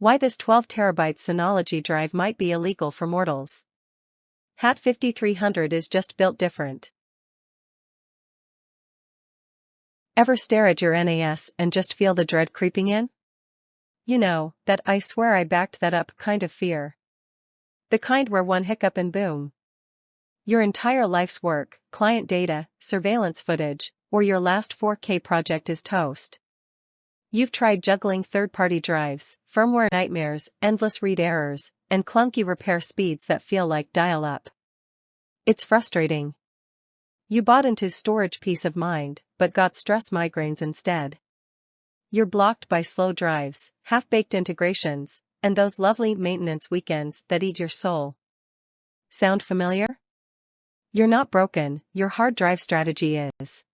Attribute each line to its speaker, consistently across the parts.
Speaker 1: Why this 12 TB Synology drive might be illegal for mortals. HAT5300 is just built different. Ever stare at your NAS and just feel the dread creeping in? You know, that "I swear I backed that up" kind of fear. The kind where one hiccup and boom. Your entire life's work, client data, surveillance footage, or your last 4K project is toast. You've tried juggling third-party drives, firmware nightmares, endless read errors, and clunky repair speeds that feel like dial-up. It's frustrating. You bought into storage peace of mind, but got stress migraines instead. You're blocked by slow drives, half-baked integrations, and those lovely maintenance weekends that eat your soul. Sound familiar? You're not broken, your hard drive strategy is.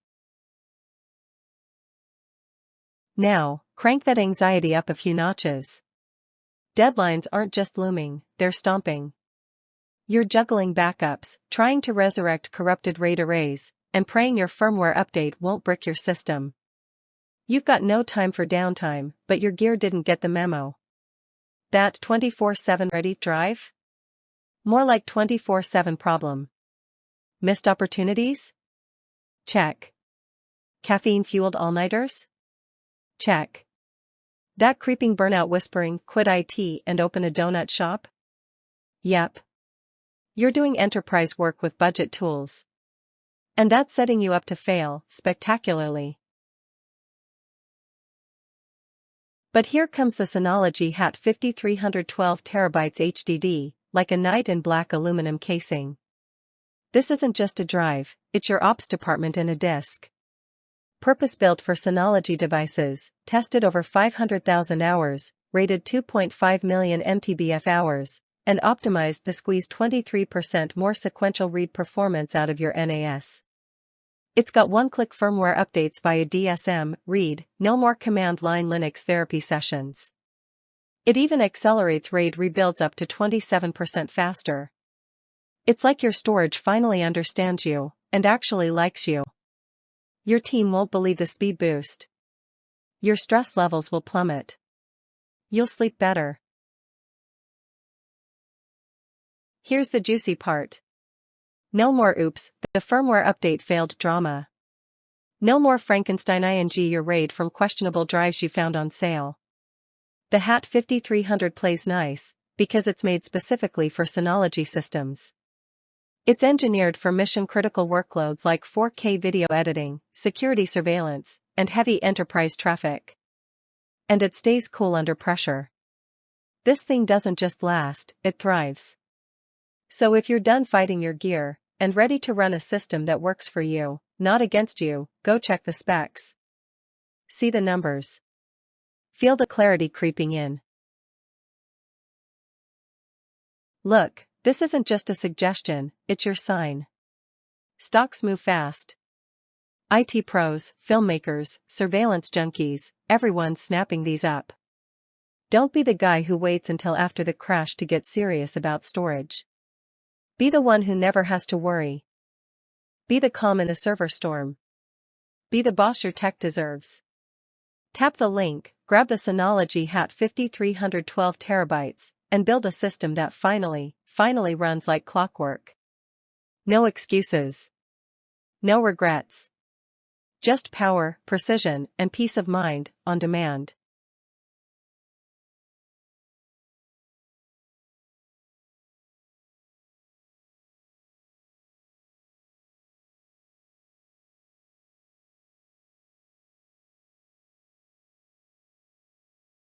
Speaker 1: Now, crank that anxiety up a few notches. Deadlines aren't just looming, they're stomping. You're juggling backups, trying to resurrect corrupted RAID arrays, and praying your firmware update won't brick your system. You've got no time for downtime, but your gear didn't get the memo. That 24/7 ready drive? More like 24/7 problem. Missed opportunities? Check. Caffeine-fueled all-nighters? Check. That creeping burnout whispering, "Quit IT and open a donut shop"? Yep. You're doing enterprise work with budget tools. And that's setting you up to fail, spectacularly. But here comes the Synology HAT5300 12 TB HDD, like a knight in black aluminum casing. This isn't just a drive, it's your ops department in a disk. Purpose-built for Synology devices, tested over 500,000 hours, rated 2.5 million MTBF hours, and optimized to squeeze 23% more sequential read performance out of your NAS. It's got one-click firmware updates via DSM, read, no more command line Linux therapy sessions. It even accelerates RAID rebuilds up to 27% faster. It's like your storage finally understands you, and actually likes you. Your team won't believe the speed boost. Your stress levels will plummet. You'll sleep better. Here's the juicy part. No more "oops, the firmware update failed" drama. No more Frankenstein-ing your RAID from questionable drives you found on sale. The HAT5300 plays nice, because it's made specifically for Synology systems. It's engineered for mission-critical workloads like 4K video editing, security surveillance, and heavy enterprise traffic. And it stays cool under pressure. This thing doesn't just last, it thrives. So if you're done fighting your gear, and ready to run a system that works for you, not against you, go check the specs. See the numbers. Feel the clarity creeping in. Look, this isn't just a suggestion, it's your sign. Stocks move fast. IT pros, filmmakers, surveillance junkies, everyone's snapping these up. Don't be the guy who waits until after the crash to get serious about storage. Be the one who never has to worry. Be the calm in the server storm. Be the boss your tech deserves. Tap the link, grab the Synology HAT5300 12 TB, and build a system that finally runs like clockwork. No excuses. No regrets. Just power, precision, and peace of mind, on demand.